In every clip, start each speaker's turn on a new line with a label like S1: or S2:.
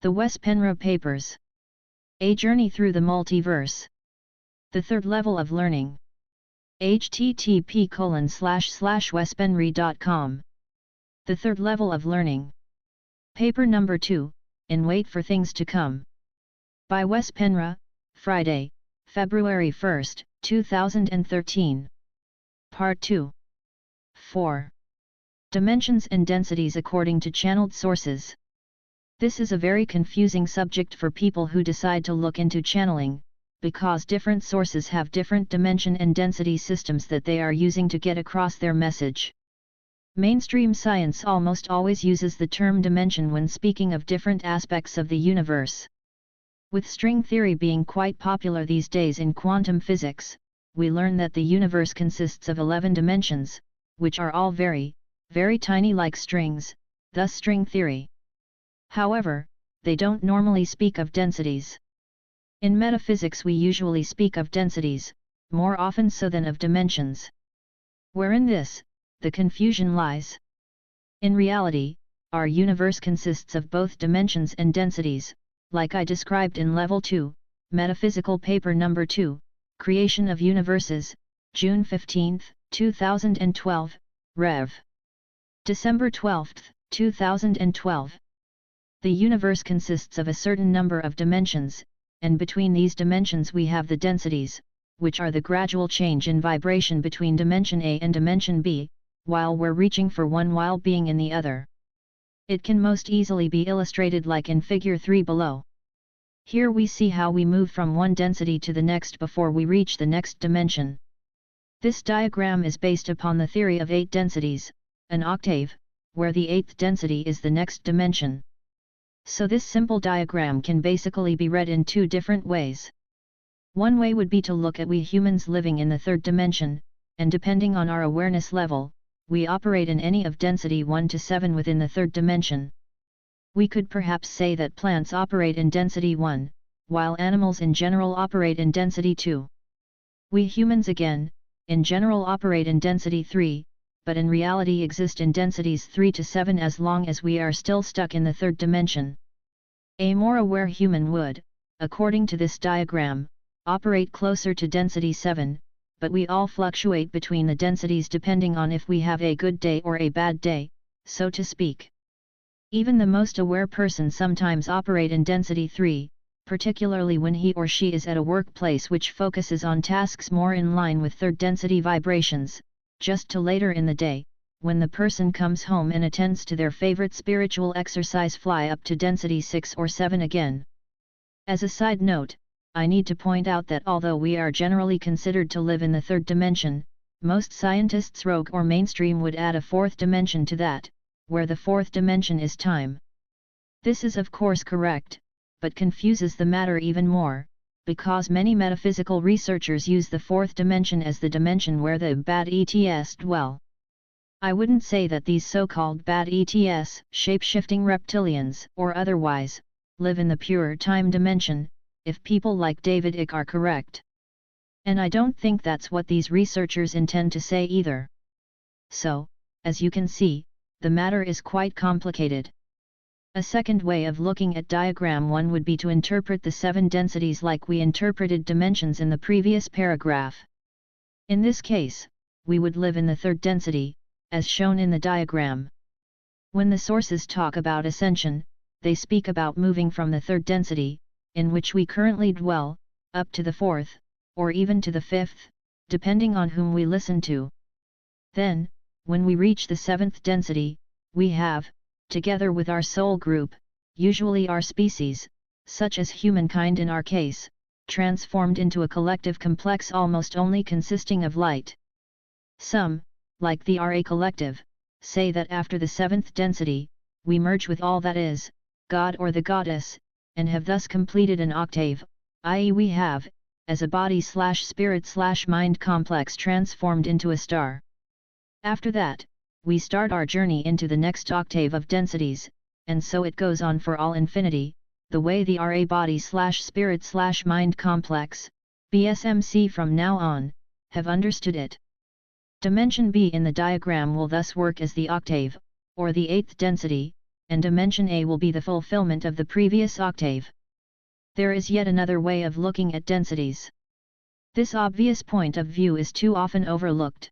S1: The Wes Penra Papers. A Journey Through the Multiverse. The Third Level of Learning. http://wespenry.com. The Third Level of Learning. Paper number 2, In Wait for Things to Come. By Wes Penra, Friday, February 1, 2013. Part 2. 4. Dimensions and densities according to channeled sources. This is a very confusing subject for people who decide to look into channeling, because different sources have different dimension and density systems that they are using to get across their message. Mainstream science almost always uses the term dimension when speaking of different aspects of the universe. With string theory being quite popular these days in quantum physics, we learn that the universe consists of 11 dimensions, which are all very, very tiny like strings, thus string theory. However, they don't normally speak of densities. In metaphysics we usually speak of densities, more often so than of dimensions. Wherein the confusion lies. In reality, our universe consists of both dimensions and densities, like I described in Level 2, Metaphysical Paper Number 2, Creation of Universes, June 15, 2012, Rev. December 12, 2012. The universe consists of a certain number of dimensions, and between these dimensions we have the densities, which are the gradual change in vibration between dimension A and dimension B, while we're reaching for one while being in the other. It can most easily be illustrated like in Figure 3 below. Here we see how we move from one density to the next before we reach the next dimension. This diagram is based upon the theory of 8 densities, an octave, where the 8th density is the next dimension. So this simple diagram can basically be read in 2 different ways. One way would be to look at we humans living in the 3rd dimension, and depending on our awareness level, we operate in any of density 1 to 7 within the 3rd dimension. We could perhaps say that plants operate in density 1, while animals in general operate in density 2. We humans again, in general operate in density 3, but in reality exist in densities 3 to 7 as long as we are still stuck in the 3rd dimension. A more aware human would, according to this diagram, operate closer to density 7, but we all fluctuate between the densities depending on if we have a good day or a bad day, so to speak. Even the most aware person sometimes operate in density 3, particularly when he or she is at a workplace which focuses on tasks more in line with 3rd density vibrations, just to later in the day, when the person comes home and attends to their favorite spiritual exercise, fly up to density 6 or 7 again. As a side note, I need to point out that although we are generally considered to live in the 3rd dimension, most scientists rogue or mainstream would add a 4th dimension to that, where the 4th dimension is time. This is of course correct, but confuses the matter even more, because many metaphysical researchers use the 4th dimension as the dimension where the bad ETs dwell. I wouldn't say that these so-called bad ETs, shape-shifting reptilians or otherwise, live in the pure time dimension, if people like David Icke are correct. And I don't think that's what these researchers intend to say either. So, as you can see, the matter is quite complicated. A second way of looking at diagram 1 would be to interpret the 7 densities like we interpreted dimensions in the previous paragraph. In this case, we would live in the 3rd density, as shown in the diagram. When the sources talk about ascension, they speak about moving from the 3rd density, in which we currently dwell, up to the 4th, or even to the 5th, depending on whom we listen to. Then, when we reach the 7th density, we have, together with our soul group, usually our species, such as humankind in our case, transformed into a collective complex almost only consisting of light. Some, like the RA collective, say that after the 7th density, we merge with all that is, God or the Goddess, and have thus completed an octave, i.e. we have, as a body/spirit/mind complex transformed into a star. After that, we start our journey into the next octave of densities, and so it goes on for all infinity, the way the RA body/spirit/mind complex, BSMC from now on, have understood it. Dimension B in the diagram will thus work as the octave, or the 8th density, and dimension A will be the fulfillment of the previous octave. There is yet another way of looking at densities. This obvious point of view is too often overlooked.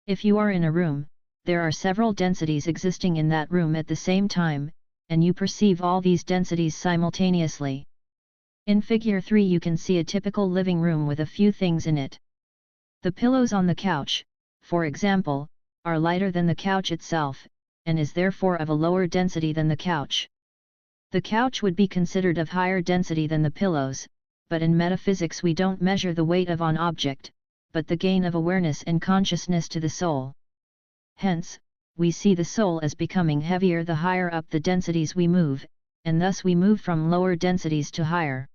S1: If you are in a room, there are several densities existing in that room at the same time, and you perceive all these densities simultaneously. In Figure 3 you can see a typical living room with a few things in it. The pillows on the couch, for example, are lighter than the couch itself, and is therefore of a lower density than the couch. The couch would be considered of higher density than the pillows, but in metaphysics we don't measure the weight of an object, but the gain of awareness and consciousness to the soul. Hence, we see the soul as becoming heavier the higher up the densities we move, and thus we move from lower densities to higher.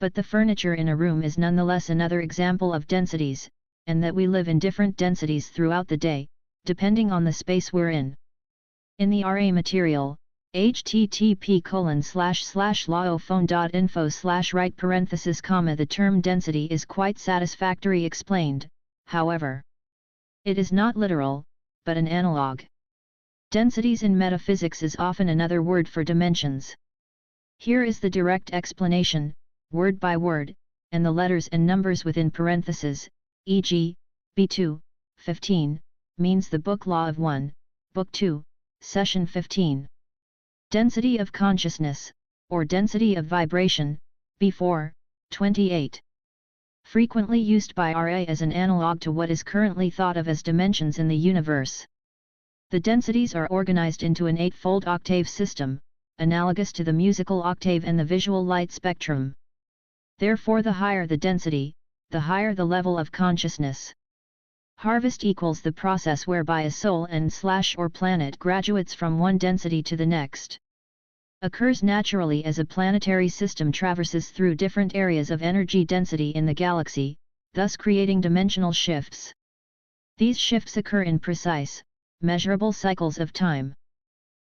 S1: But the furniture in a room is nonetheless another example of densities, and that we live in different densities throughout the day, depending on the space we're in. In the RA material, http://laophone.info/right:, the term density is quite satisfactory explained, however. It is not literal, but an analog. Densities in metaphysics is often another word for dimensions. Here is the direct explanation, word by word, and the letters and numbers within parentheses, e.g., B2, 15, means the book Law of 1, Book 2, Session 15. Density of consciousness, or density of vibration, B4, 28. Frequently used by RA as an analog to what is currently thought of as dimensions in the universe. The densities are organized into an eightfold octave system, analogous to the musical octave and the visual light spectrum. Therefore the higher the density, the higher the level of consciousness. Harvest equals the process whereby a soul and/or planet graduates from one density to the next. Occurs naturally as a planetary system traverses through different areas of energy density in the galaxy, thus creating dimensional shifts. These shifts occur in precise, measurable cycles of time.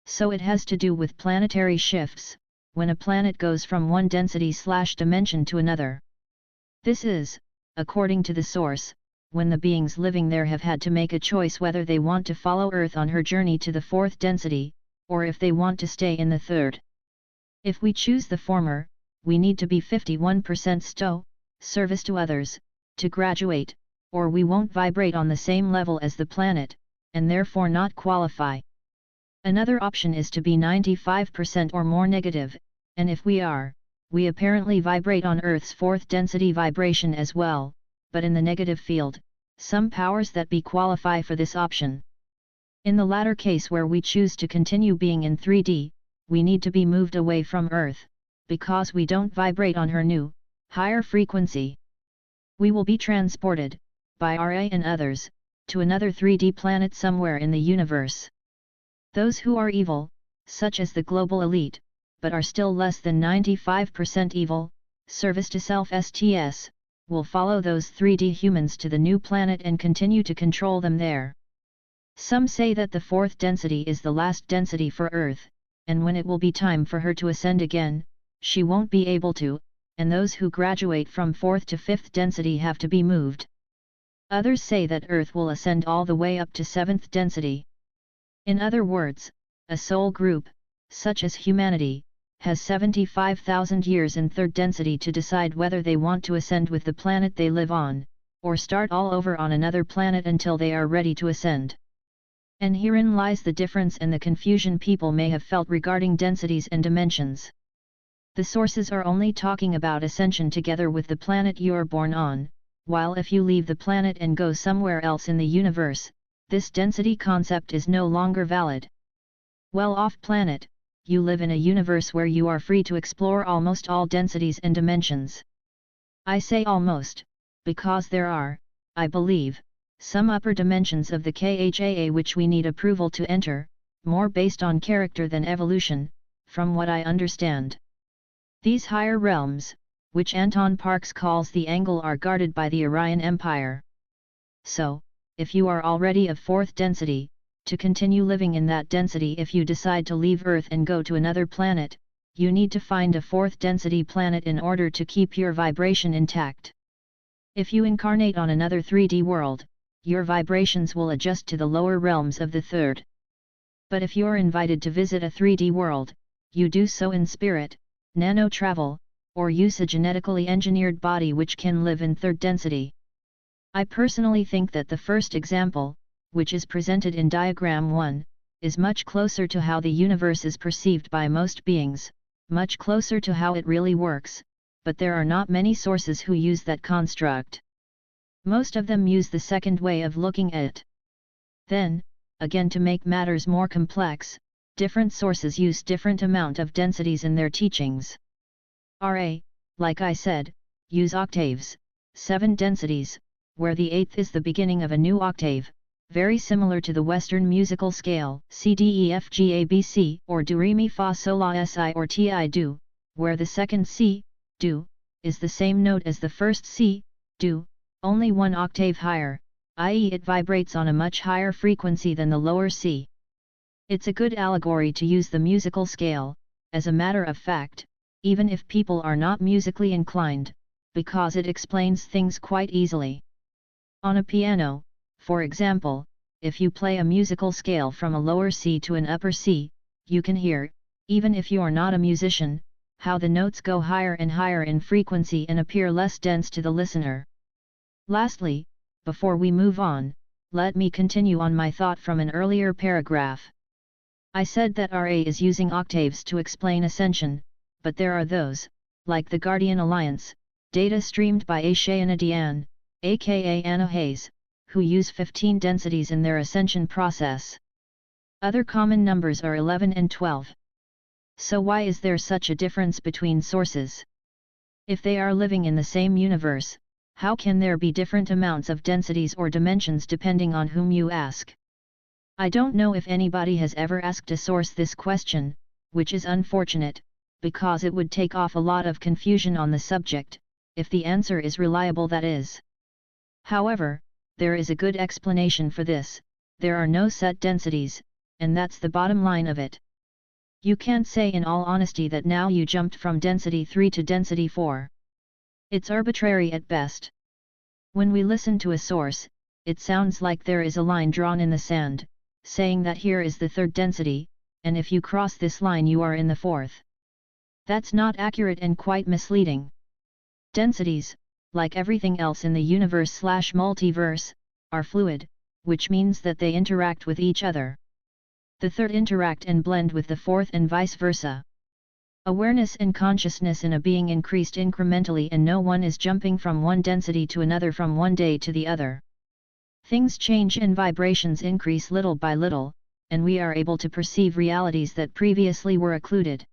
S1: So it has to do with planetary shifts, when a planet goes from one density/dimension to another. This is, according to the source, when the beings living there have had to make a choice whether they want to follow Earth on her journey to the fourth density, or if they want to stay in the third. If we choose the former, we need to be 51% sto, service to others, to graduate, or we won't vibrate on the same level as the planet, and therefore not qualify. Another option is to be 95% or more negative, and if we are, we apparently vibrate on Earth's fourth density vibration as well, but in the negative field, some powers that be qualify for this option. In the latter case where we choose to continue being in 3D, we need to be moved away from Earth, because we don't vibrate on her new, higher frequency. We will be transported, by RA and others, to another 3D planet somewhere in the universe. Those who are evil, such as the global elite, but are still less than 95% evil, service to self STS, will follow those 3D humans to the new planet and continue to control them there. Some say that the fourth density is the last density for Earth, and when it will be time for her to ascend again, she won't be able to, and those who graduate from fourth to fifth density have to be moved. Others say that Earth will ascend all the way up to seventh density. In other words, a soul group, such as humanity, has 75,000 years in third density to decide whether they want to ascend with the planet they live on, or start all over on another planet until they are ready to ascend. And herein lies the difference and the confusion people may have felt regarding densities and dimensions. The sources are only talking about ascension together with the planet you're born on, while if you leave the planet and go somewhere else in the universe, this density concept is no longer valid. Well off planet, you live in a universe where you are free to explore almost all densities and dimensions. I say almost, because there are, I believe, some upper dimensions of the KHAA which we need approval to enter, more based on character than evolution, from what I understand. These higher realms, which Anton Parks calls the Angle, are guarded by the Orion Empire. So, if you are already of fourth density, to continue living in that density if you decide to leave Earth and go to another planet, you need to find a fourth density planet in order to keep your vibration intact. If you incarnate on another 3D world, your vibrations will adjust to the lower realms of the third. But if you're invited to visit a 3D world, you do so in spirit, nano-travel, or use a genetically engineered body which can live in third density. I personally think that the first example, which is presented in diagram 1, is much closer to how the universe is perceived by most beings, much closer to how it really works, but there are not many sources who use that construct. Most of them use the second way of looking at it. Then, again, to make matters more complex, different sources use different amount of densities in their teachings. RA, like I said, use octaves, 7 densities, where the 8th is the beginning of a new octave, very similar to the Western musical scale, C D E F G A B C, or Do Re Mi Fa Sol La Si or Ti Do, where the second C, Do, is the same note as the first C, Do, only 1 octave higher, i.e. it vibrates on a much higher frequency than the lower C. It's a good allegory to use the musical scale, as a matter of fact, even if people are not musically inclined, because it explains things quite easily. On a piano, for example, if you play a musical scale from a lower C to an upper C, you can hear, even if you are not a musician, how the notes go higher and higher in frequency and appear less dense to the listener. Lastly, before we move on, let me continue on my thought from an earlier paragraph. I said that RA is using octaves to explain ascension, but there are those, like the Guardian Alliance, data streamed by Ashayana Dian, aka Anna Hayes, who use 15 densities in their ascension process. Other common numbers are 11 and 12. So why is there such a difference between sources? If they are living in the same universe, how can there be different amounts of densities or dimensions depending on whom you ask? I don't know if anybody has ever asked a source this question, which is unfortunate, because it would take off a lot of confusion on the subject, if the answer is reliable, that is. However, there is a good explanation for this: there are no set densities, and that's the bottom line of it. You can't say in all honesty that now you jumped from density 3 to density 4. It's arbitrary at best. When we listen to a source, it sounds like there is a line drawn in the sand, saying that here is the third density, and if you cross this line you are in the fourth. That's not accurate and quite misleading. Densities, like everything else in the universe/multiverse, are fluid, which means that they interact with each other. The third interact and blend with the fourth and vice versa. Awareness and consciousness in a being increased incrementally, and no one is jumping from one density to another from one day to the other. Things change and vibrations increase little by little, and we are able to perceive realities that previously were occluded.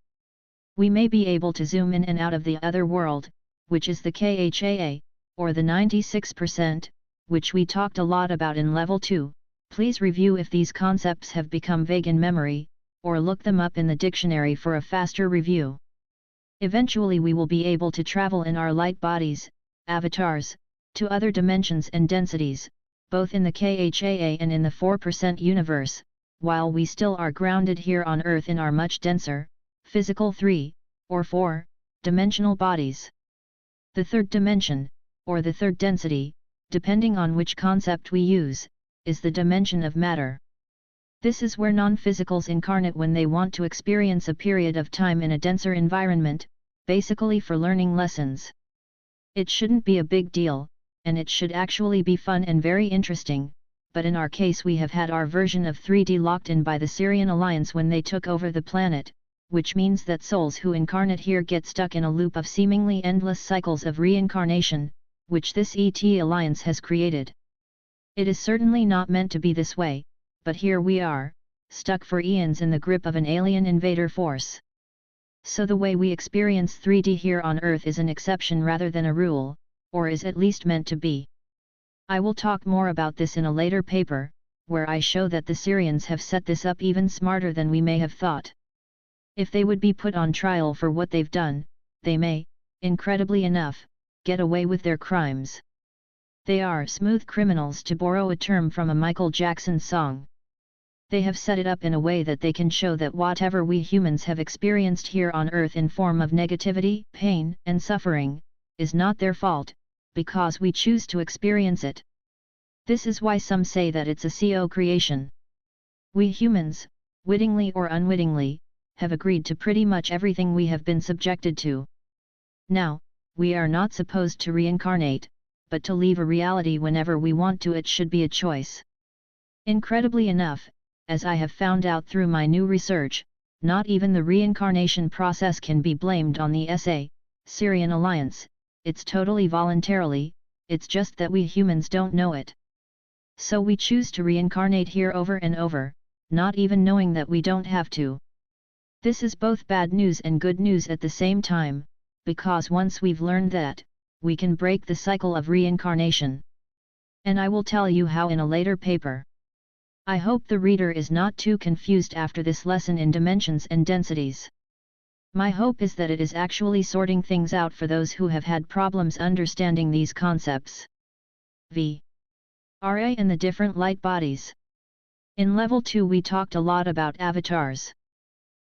S1: We may be able to zoom in and out of the other world, which is the KHAA, or the 96%, which we talked a lot about in Level 2. Please review if these concepts have become vague in memory, or look them up in the dictionary for a faster review. Eventually we will be able to travel in our light bodies, avatars, to other dimensions and densities, both in the KHAA and in the 4% universe, while we still are grounded here on Earth in our much denser, physical 3, or 4, dimensional bodies. The third dimension, or the third density, depending on which concept we use, is the dimension of matter. This is where non-physicals incarnate when they want to experience a period of time in a denser environment, basically for learning lessons. It shouldn't be a big deal, and it should actually be fun and very interesting, but in our case we have had our version of 3D locked in by the Sirian Alliance when they took over the planet, which means that souls who incarnate here get stuck in a loop of seemingly endless cycles of reincarnation, which this ET Alliance has created. It is certainly not meant to be this way, but here we are, stuck for eons in the grip of an alien invader force. So the way we experience 3D here on Earth is an exception rather than a rule, or is at least meant to be. I will talk more about this in a later paper, where I show that the Syrians have set this up even smarter than we may have thought. If they would be put on trial for what they've done, they may, incredibly enough, get away with their crimes. They are smooth criminals, to borrow a term from a Michael Jackson song. They have set it up in a way that they can show that whatever we humans have experienced here on Earth in form of negativity, pain, and suffering, is not their fault, because we choose to experience it. This is why some say that it's a CO creation. We humans, wittingly or unwittingly, have agreed to pretty much everything we have been subjected to. Now, we are not supposed to reincarnate, but to leave a reality whenever we want to. It should be a choice. Incredibly enough, as I have found out through my new research, not even the reincarnation process can be blamed on the Syrian alliance. It's totally voluntarily, it's just that we humans don't know it. So we choose to reincarnate here over and over, not even knowing that we don't have to. This is both bad news and good news at the same time, because once we've learned that, we can break the cycle of reincarnation. And I will tell you how in a later paper. I hope the reader is not too confused after this lesson in dimensions and densities. My hope is that it is actually sorting things out for those who have had problems understanding these concepts. VRA and the different light bodies. In level 2 we talked a lot about avatars.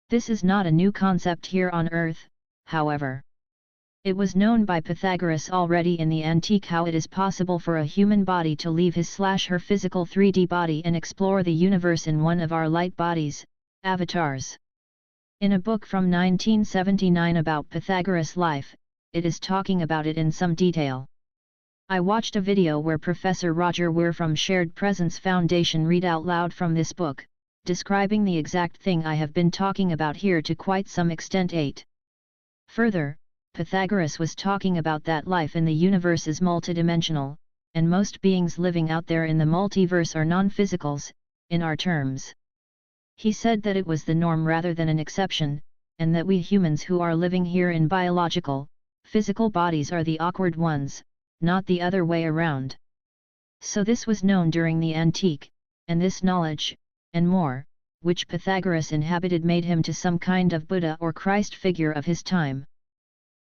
S1: This is not a new concept here on Earth, however. It was known by Pythagoras already in the antique how it is possible for a human body to leave his/her physical 3D body and explore the universe in one of our light bodies, avatars. In a book from 1979 about Pythagoras' life, it is talking about it in some detail. I watched a video where Professor Roger Weir from Shared Presence Foundation read out loud from this book, describing the exact thing I have been talking about here to quite some extent. Further, Pythagoras was talking about that life in the universe is multidimensional, and most beings living out there in the multiverse are non-physicals, in our terms. He said that it was the norm rather than an exception, and that we humans who are living here in biological, physical bodies are the awkward ones, not the other way around. So this was known during the antique, and this knowledge, and more, which Pythagoras inhabited made him to some kind of Buddha or Christ figure of his time.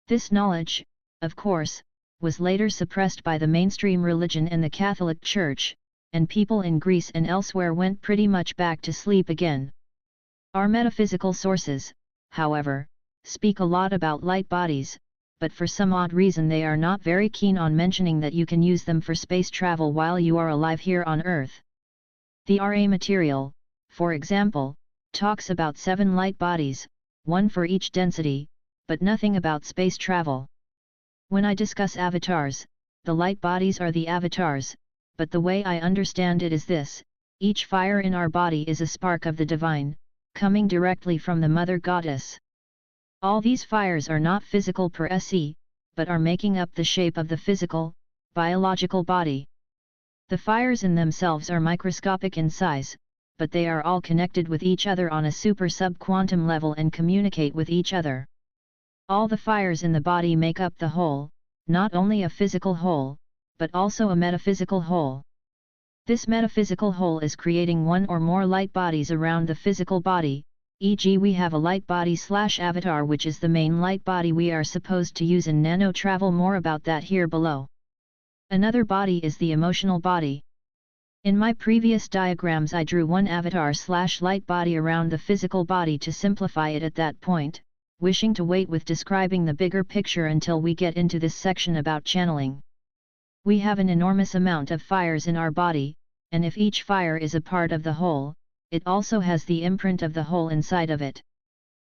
S1: This knowledge, of course, was later suppressed by the mainstream religion and the Catholic Church, and people in Greece and elsewhere went pretty much back to sleep again. Our metaphysical sources, however, speak a lot about light bodies, but for some odd reason they are not very keen on mentioning that you can use them for space travel while you are alive here on Earth. The RA material, for example, talks about 7 light bodies, 1 for each density, but nothing about space travel. When I discuss avatars, the light bodies are the avatars, but the way I understand it is this: each fire in our body is a spark of the divine, coming directly from the Mother Goddess. All these fires are not physical per se, but are making up the shape of the physical, biological body. The fires in themselves are microscopic in size, but they are all connected with each other on a super-sub-quantum level and communicate with each other. All the fires in the body make up the whole, not only a physical whole, but also a metaphysical whole. This metaphysical whole is creating one or more light bodies around the physical body, e.g. we have a light body/avatar which is the main light body we are supposed to use in nano travel. More about that here below. Another body is the emotional body. In my previous diagrams I drew one avatar/light body around the physical body to simplify it at that point, wishing to wait with describing the bigger picture until we get into this section about channeling. We have an enormous amount of fires in our body, and if each fire is a part of the whole, it also has the imprint of the whole inside of it.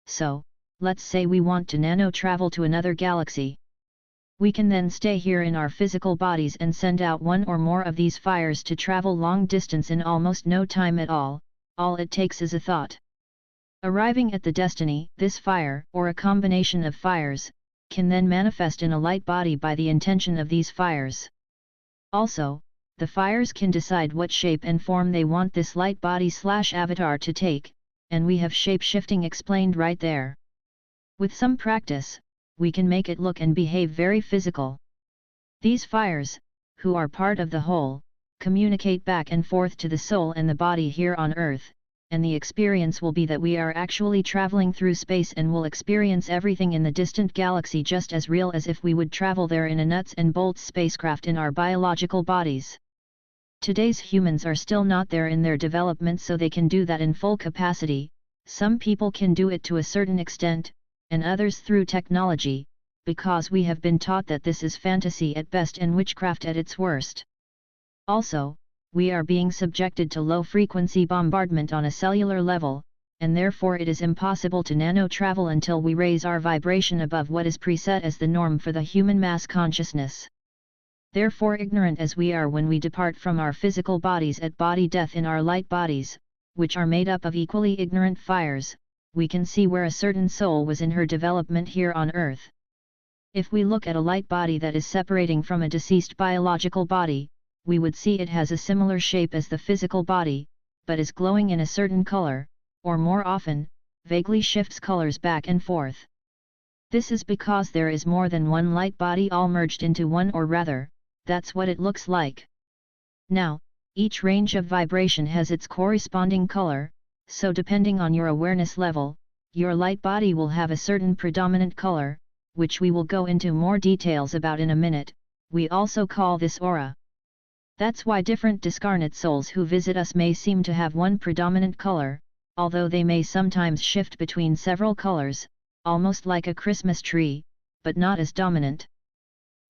S1: So, let's say we want to nano travel to another galaxy. We can then stay here in our physical bodies and send out one or more of these fires to travel long distance in almost no time at all it takes is a thought. Arriving at the destiny, this fire, or a combination of fires, can then manifest in a light body by the intention of these fires. Also, the fires can decide what shape and form they want this light body/avatar to take, and we have shape-shifting explained right there. With some practice, we can make it look and behave very physical. These fires, who are part of the whole, communicate back and forth to the soul and the body here on Earth, and the experience will be that we are actually traveling through space and will experience everything in the distant galaxy just as real as if we would travel there in a nuts and bolts spacecraft in our biological bodies. Today's humans are still not there in their development, so they can do that in full capacity. Some people can do it to a certain extent, and others through technology, because we have been taught that this is fantasy at best and witchcraft at its worst. Also, we are being subjected to low-frequency bombardment on a cellular level, and therefore it is impossible to nano-travel until we raise our vibration above what is preset as the norm for the human mass consciousness. Therefore, ignorant as we are when we depart from our physical bodies at body death in our light bodies, which are made up of equally ignorant fires, we can see where a certain soul was in her development here on earth. If we look at a light body that is separating from a deceased biological body, we would see it has a similar shape as the physical body, but is glowing in a certain color, or more often, vaguely shifts colors back and forth. This is because there is more than one light body all merged into one, or rather, that's what it looks like. Now, each range of vibration has its corresponding color, so depending on your awareness level, your light body will have a certain predominant color, which we will go into more details about in a minute. We also call this aura. That's why different discarnate souls who visit us may seem to have one predominant color, although they may sometimes shift between several colors, almost like a Christmas tree, but not as dominant.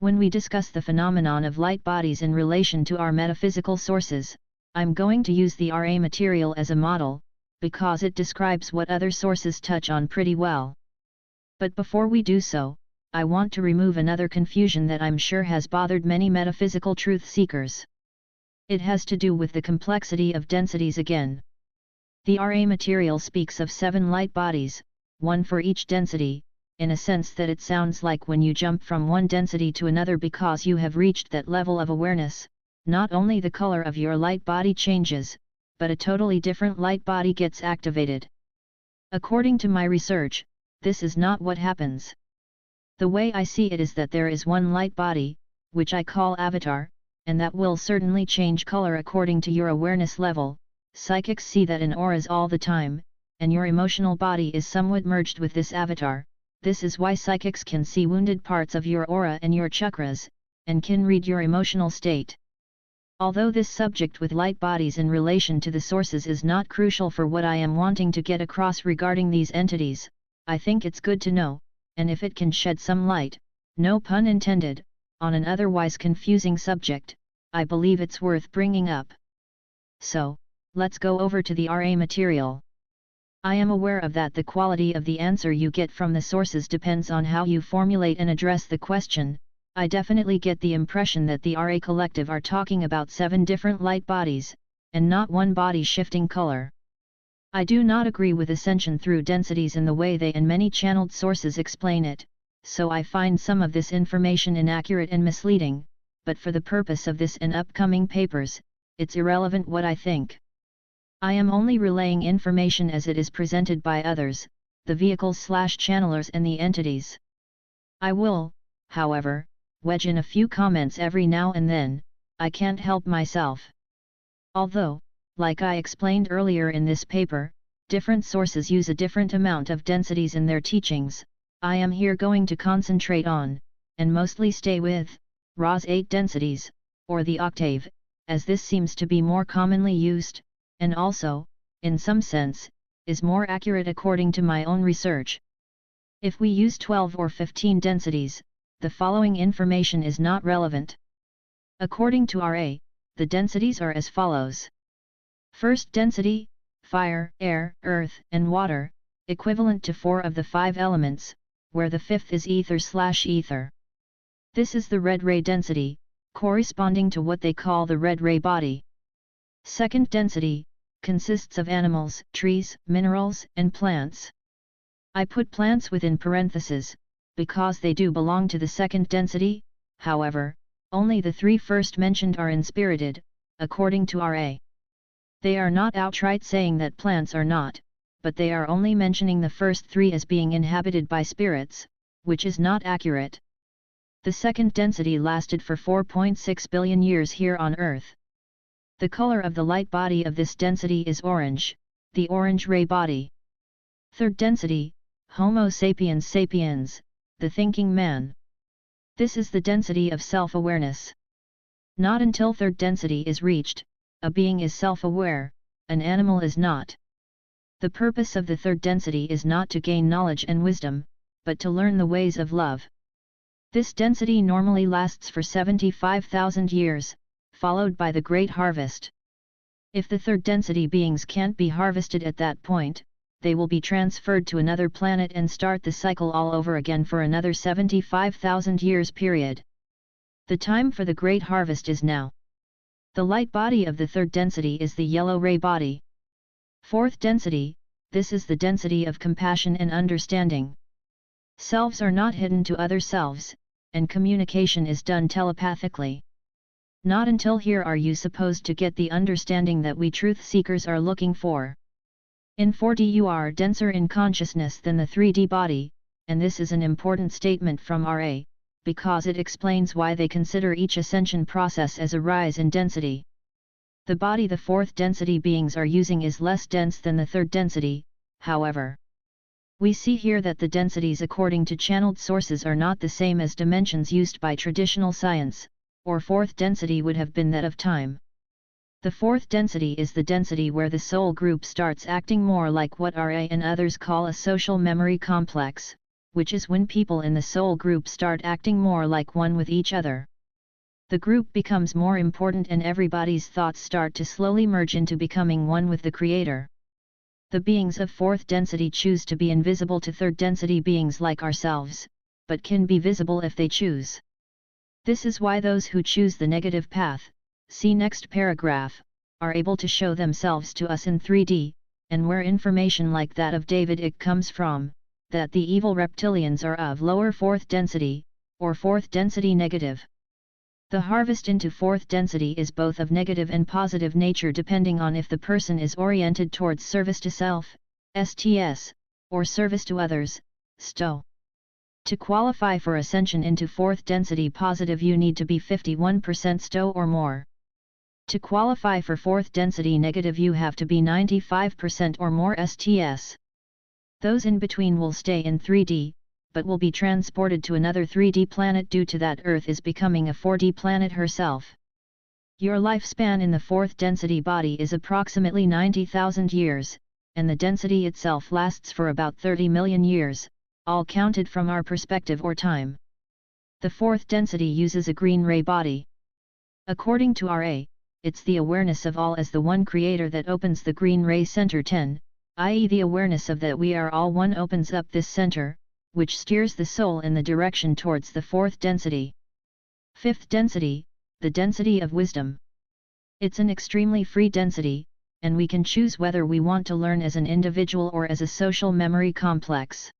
S1: When we discuss the phenomenon of light bodies in relation to our metaphysical sources, I'm going to use the RA material as a model, because it describes what other sources touch on pretty well. But before we do so, I want to remove another confusion that I'm sure has bothered many metaphysical truth seekers. It has to do with the complexity of densities again. The RA material speaks of 7 light bodies, one for each density, in a sense that it sounds like when you jump from one density to another because you have reached that level of awareness, not only the color of your light body changes, but a totally different light body gets activated. According to my research, this is not what happens. The way I see it is that there is one light body, which I call avatar, and that will certainly change color according to your awareness level. Psychics see that in auras all the time, and your emotional body is somewhat merged with this avatar. This is why psychics can see wounded parts of your aura and your chakras, and can read your emotional state. Although this subject with light bodies in relation to the sources is not crucial for what I am wanting to get across regarding these entities, I think it's good to know, and if it can shed some light, no pun intended, on an otherwise confusing subject, I believe it's worth bringing up. So, let's go over to the RA material. I am aware of that the quality of the answer you get from the sources depends on how you formulate and address the question. I definitely get the impression that the RA collective are talking about 7 different light bodies, and not one body shifting color. I do not agree with ascension through densities in the way they and many channeled sources explain it, so I find some of this information inaccurate and misleading, but for the purpose of this and upcoming papers, it's irrelevant what I think. I am only relaying information as it is presented by others, the vehicles/channelers and the entities. I will, however, wedge in a few comments every now and then. I can't help myself. Although, like I explained earlier in this paper, different sources use a different amount of densities in their teachings, I am here going to concentrate on, and mostly stay with, Ra's 8 densities, or the octave, as this seems to be more commonly used, and also, in some sense, is more accurate according to my own research. If we use 12 or 15 densities, the following information is not relevant. According to RA, the densities are as follows. First density, fire, air, earth, and water, equivalent to 4 of the 5 elements, where the 5th is ether/ether. This is the red ray density, corresponding to what they call the red ray body. Second density, consists of animals, trees, minerals, and plants. I put plants within parentheses, because they do belong to the second density. However, only the 3 first mentioned are inspirited, according to RA. They are not outright saying that plants are not, but they are only mentioning the first 3 as being inhabited by spirits, which is not accurate. The second density lasted for 4.6 billion years here on Earth. The color of the light body of this density is orange, the orange ray body. Third density, Homo sapiens sapiens, the thinking man. This is the density of self-awareness. Not until third density is reached, a being is self-aware, an animal is not. The purpose of the third density is not to gain knowledge and wisdom, but to learn the ways of love. This density normally lasts for 75,000 years, followed by the Great Harvest. If the third density beings can't be harvested at that point, they will be transferred to another planet and start the cycle all over again for another 75,000 years period. The time for the great harvest is now. The light body of the third density is the yellow ray body. Fourth density, this is the density of compassion and understanding. Selves are not hidden to other selves, and communication is done telepathically. Not until here are you supposed to get the understanding that we truth seekers are looking for. In 4D you are denser in consciousness than the 3D body, and this is an important statement from RA, because it explains why they consider each ascension process as a rise in density. The body the fourth density beings are using is less dense than the third density, however. We see here that the densities according to channeled sources are not the same as dimensions used by traditional science, or fourth density would have been that of time. The fourth density is the density where the soul group starts acting more like what RA and others call a social memory complex, which is when people in the soul group start acting more like one with each other. The group becomes more important and everybody's thoughts start to slowly merge into becoming one with the Creator. The beings of fourth density choose to be invisible to third density beings like ourselves, but can be visible if they choose. This is why those who choose the negative path, see next paragraph, are able to show themselves to us in 3D, and where information like that of David Icke comes from, that the evil reptilians are of lower fourth density, or fourth density negative. The harvest into fourth density is both of negative and positive nature depending on if the person is oriented towards service to self, STS, or service to others, STO. To qualify for ascension into fourth density positive you need to be 51% STO or more. To qualify for fourth density negative you have to be 95% or more STS. Those in between will stay in 3D, but will be transported to another 3D planet due to that Earth is becoming a 4D planet herself. Your lifespan in the fourth density body is approximately 90,000 years, and the density itself lasts for about 30 million years, all counted from our perspective or time. The fourth density uses a green ray body. According to RA, it's the awareness of all as the one creator that opens the green ray center 10, i.e. the awareness of that we are all one opens up this center, which steers the soul in the direction towards the fourth density. Fifth density, the density of wisdom. It's an extremely free density, and we can choose whether we want to learn as an individual or as a social memory complex.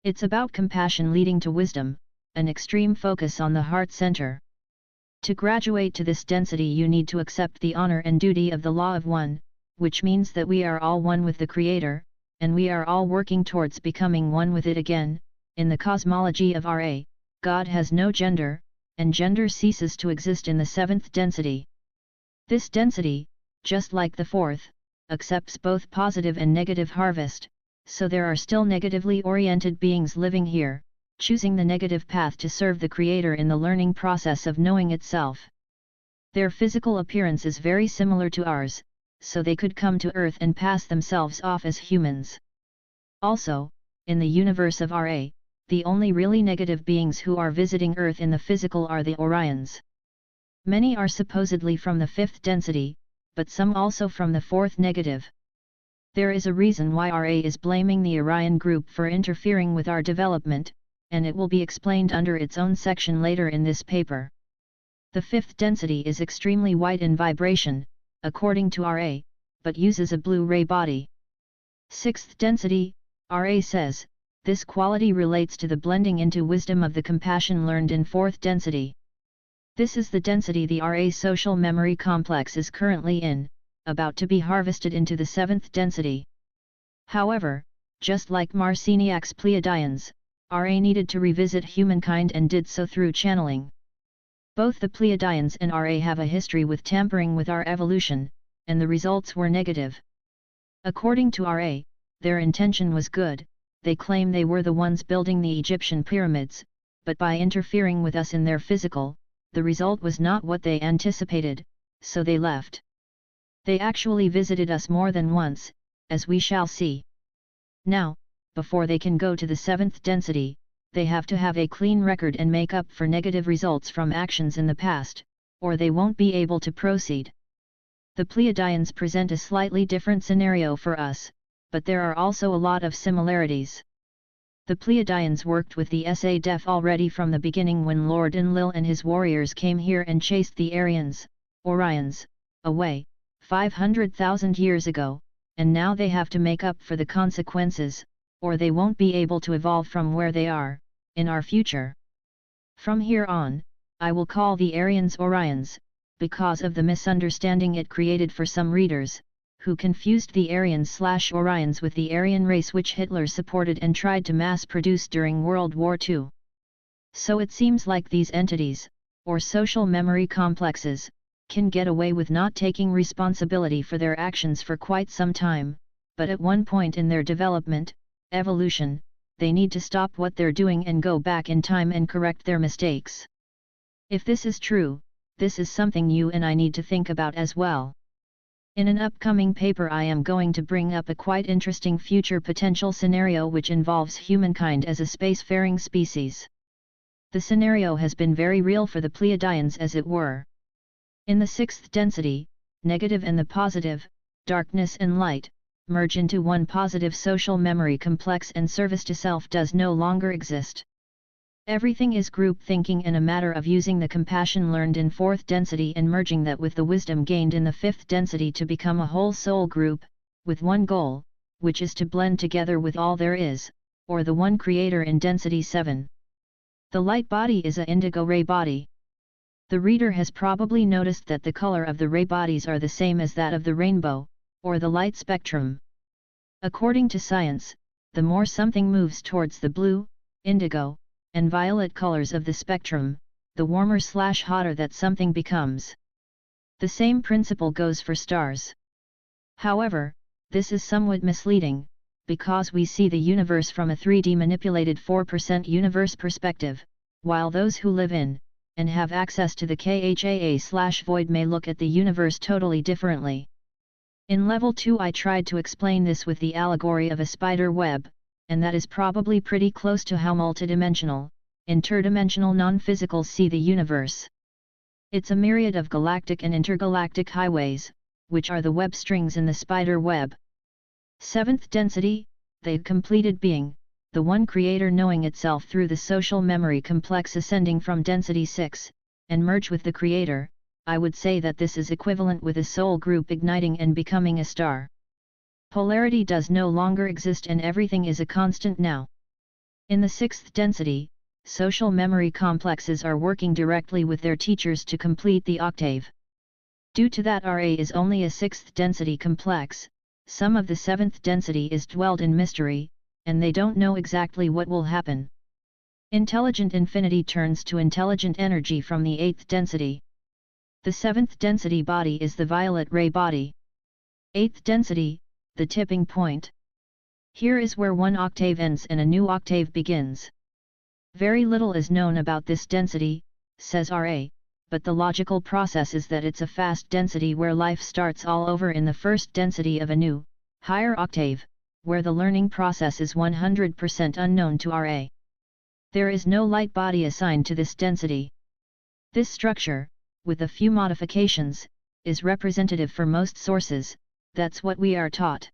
S1: It's about compassion leading to wisdom, an extreme focus on the heart center. To graduate to this density you need to accept the honor and duty of the law of one, which means that we are all one with the Creator, and we are all working towards becoming one with it again. In the cosmology of RA, God has no gender, and gender ceases to exist in the seventh density. This density, just like the fourth, accepts both positive and negative harvest, so there are still negatively oriented beings living here, choosing the negative path to serve the Creator in the learning process of knowing itself. Their physical appearance is very similar to ours, so they could come to Earth and pass themselves off as humans. Also, in the universe of RA, the only really negative beings who are visiting Earth in the physical are the Orions. Many are supposedly from the fifth density, but some also from the fourth negative. There is a reason why RA is blaming the Orion group for interfering with our development, and it will be explained under its own section later in this paper. The fifth density is extremely white in vibration, according to RA, but uses a blue ray body. Sixth density, RA says, this quality relates to the blending into wisdom of the compassion learned in fourth density. This is the density the RA social memory complex is currently in, about to be harvested into the seventh density. However, just like Marciniak's Pleiadians, RA needed to revisit humankind and did so through channeling. Both the Pleiadians and RA have a history with tampering with our evolution, and the results were negative. According to RA, their intention was good, they claim they were the ones building the Egyptian pyramids, but by interfering with us in their physical, the result was not what they anticipated, so they left. They actually visited us more than once, as we shall see. Now, before they can go to the seventh density, they have to have a clean record and make up for negative results from actions in the past, or they won't be able to proceed. The Pleiadians present a slightly different scenario for us, but there are also a lot of similarities. The Pleiadians worked with the SA-Def already from the beginning when Lord Enlil and his warriors came here and chased the Aryans, Orions, away, 500,000 years ago, and now they have to make up for the consequences, or they won't be able to evolve from where they are, in our future. From here on, I will call the Aryans Orions, because of the misunderstanding it created for some readers, who confused the Aryans/Orions with the Aryan race which Hitler supported and tried to mass-produce during World War II. So it seems like these entities, or social memory complexes, can get away with not taking responsibility for their actions for quite some time, but at one point in their development, evolution, they need to stop what they're doing and go back in time and correct their mistakes. If this is true, this is something you and I need to think about as well. In an upcoming paper I am going to bring up a quite interesting future potential scenario which involves humankind as a spacefaring species. The scenario has been very real for the Pleiadians as it were. In the sixth density, negative and the positive, darkness and light, merge into one positive social memory complex and service to self does no longer exist. Everything is group thinking and a matter of using the compassion learned in fourth density and merging that with the wisdom gained in the fifth density to become a whole soul group, with one goal, which is to blend together with all there is, or the one creator in density 7. The light body is a indigo ray body. The reader has probably noticed that the color of the ray bodies are the same as that of the rainbow, or the light spectrum. According to science, the more something moves towards the blue, indigo, and violet colors of the spectrum, the warmer/hotter that something becomes. The same principle goes for stars. However, this is somewhat misleading, because we see the universe from a 3D manipulated 4% universe perspective, while those who live in, and have access to the KHAA/void may look at the universe totally differently. In level 2 I tried to explain this with the allegory of a spider web, and that is probably pretty close to how multidimensional, interdimensional non-physicals see the universe. It's a myriad of galactic and intergalactic highways, which are the web strings in the spider web. Seventh density, the completed being, the one creator knowing itself through the social memory complex ascending from density 6, and merge with the creator. I would say that this is equivalent with a soul group igniting and becoming a star. Polarity does no longer exist and everything is a constant now. In the sixth density, social memory complexes are working directly with their teachers to complete the octave. Due to that RA is only a sixth density complex, some of the seventh density is dwelled in mystery, and they don't know exactly what will happen. Intelligent infinity turns to intelligent energy from the eighth density. The seventh density body is the violet ray body. Eighth density, the tipping point. Here is where one octave ends and a new octave begins. Very little is known about this density, says RA, but the logical process is that it's a fast density where life starts all over in the first density of a new, higher octave, where the learning process is 100% unknown to RA. There is no light body assigned to this density. This structure, with a few modifications, is representative for most sources. That's what we are taught.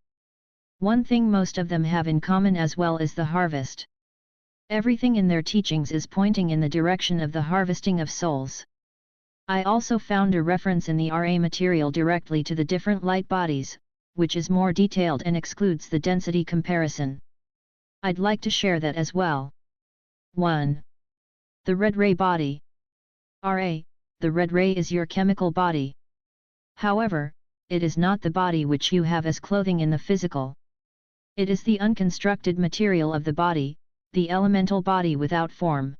S1: One thing most of them have in common as well is the harvest. Everything in their teachings is pointing in the direction of the harvesting of souls. I also found a reference in the RA material directly to the different light bodies, which is more detailed and excludes the density comparison. I'd like to share that as well. 1. The red ray body. RA, the red ray is your chemical body. However, it is not the body which you have as clothing in the physical. It is the unconstructed material of the body, the elemental body without form.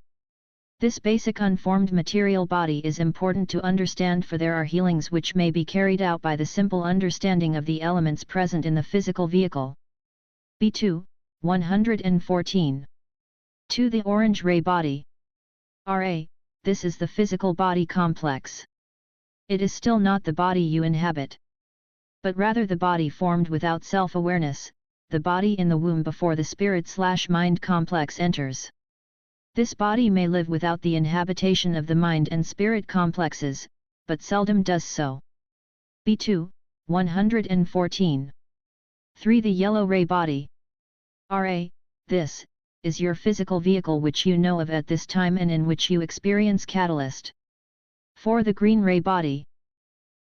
S1: This basic unformed material body is important to understand, for there are healings which may be carried out by the simple understanding of the elements present in the physical vehicle. B2, 114. 2. The orange ray body. RA, this is the physical body complex. It is still not the body you inhabit, but rather the body formed without self-awareness, the body in the womb before the spirit/mind complex enters. This body may live without the inhabitation of the mind and spirit complexes, but seldom does so. B2, 114. 3. The yellow ray body. Ra. This is your physical vehicle which you know of at this time and in which you experience catalyst. 4. The green ray body.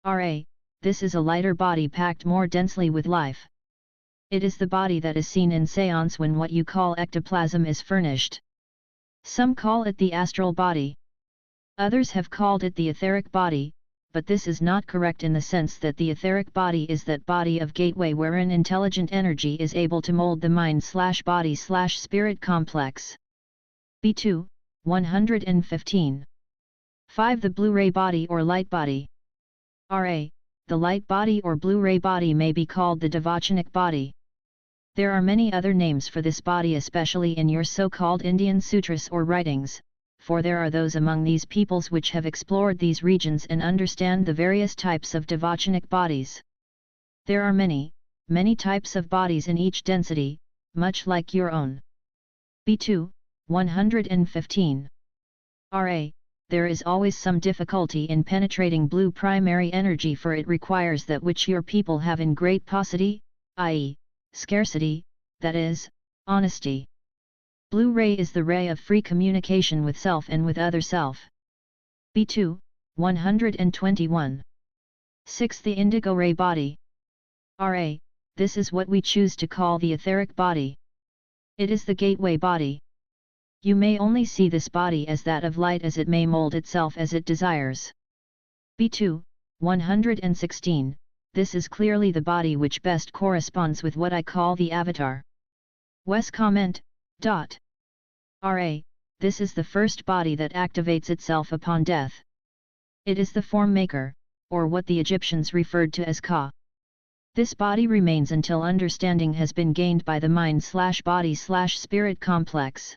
S1: Ra. This is a lighter body packed more densely with life. It is the body that is seen in seance when what you call ectoplasm is furnished. Some call it the astral body. Others have called it the etheric body, but this is not correct in the sense that the etheric body is that body of gateway wherein intelligent energy is able to mold the mind/body/spirit complex. B2, 115. 5. The blue ray body or light body. Ra. The light body or blue ray body may be called the Devachanic body. There are many other names for this body, especially in your so-called Indian sutras or writings, for there are those among these peoples which have explored these regions and understand the various types of Devachanic bodies. There are many types of bodies in each density, much like your own. B2, 115. Ra. There is always some difficulty in penetrating blue primary energy, for it requires that which your people have in great paucity, i.e., scarcity, that is, honesty. Blue ray is the ray of free communication with self and with other self. B2, 121. 6. The indigo ray body. Ra. This is what we choose to call the etheric body. It is the gateway body. You may only see this body as that of light, as it may mold itself as it desires. B2, 116. This is clearly the body which best corresponds with what I call the avatar. Wes comment. Ra. This is the first body that activates itself upon death. It is the form maker, or what the Egyptians referred to as Ka. This body remains until understanding has been gained by the mind/body/spirit complex.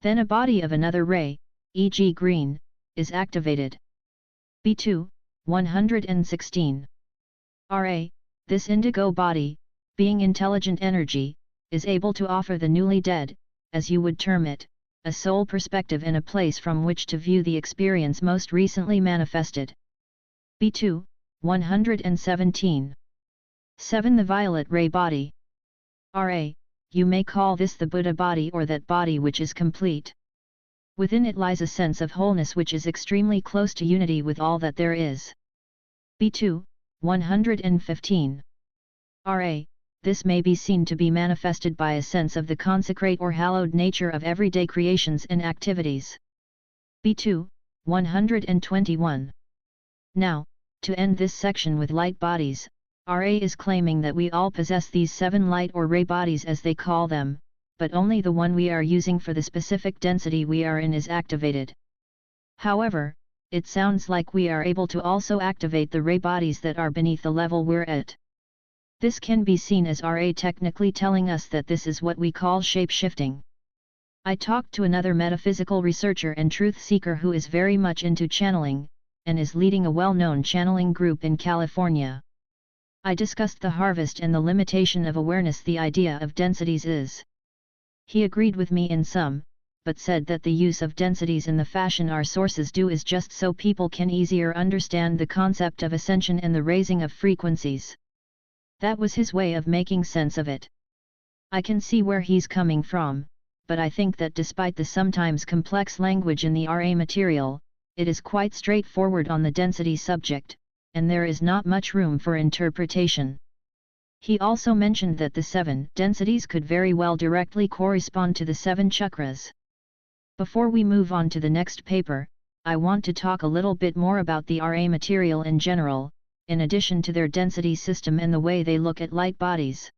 S1: Then a body of another ray, e.g. green, is activated. B2, 116. Ra. This indigo body, being intelligent energy, is able to offer the newly dead, as you would term it, a soul perspective in a place from which to view the experience most recently manifested. B2, 117. 7. The violet ray body. Ra. You may call this the Buddha body, or that body which is complete. Within it lies a sense of wholeness which is extremely close to unity with all that there is. B2, 115. Ra. This may be seen to be manifested by a sense of the consecrate or hallowed nature of everyday creations and activities. B2, 121. Now, to end this section with light bodies, Ra is claiming that we all possess these 7 light or ray bodies as they call them, but only the one we are using for the specific density we are in is activated. However, it sounds like we are able to also activate the ray bodies that are beneath the level we're at. This can be seen as Ra technically telling us that this is what we call shape-shifting. I talked to another metaphysical researcher and truth seeker who is very much into channeling, and is leading a well-known channeling group in California. I discussed the harvest and the limitation of awareness the idea of densities is. He agreed with me in some, but said that the use of densities in the fashion our sources do is just so people can easier understand the concept of ascension and the raising of frequencies. That was his way of making sense of it. I can see where he's coming from, but I think that despite the sometimes complex language in the Ra material, it is quite straightforward on the density subject, and there is not much room for interpretation. He also mentioned that the 7 densities could very well directly correspond to the 7 chakras. Before we move on to the next paper, I want to talk a little bit more about the Ra material in general, in addition to their density system and the way they look at light bodies.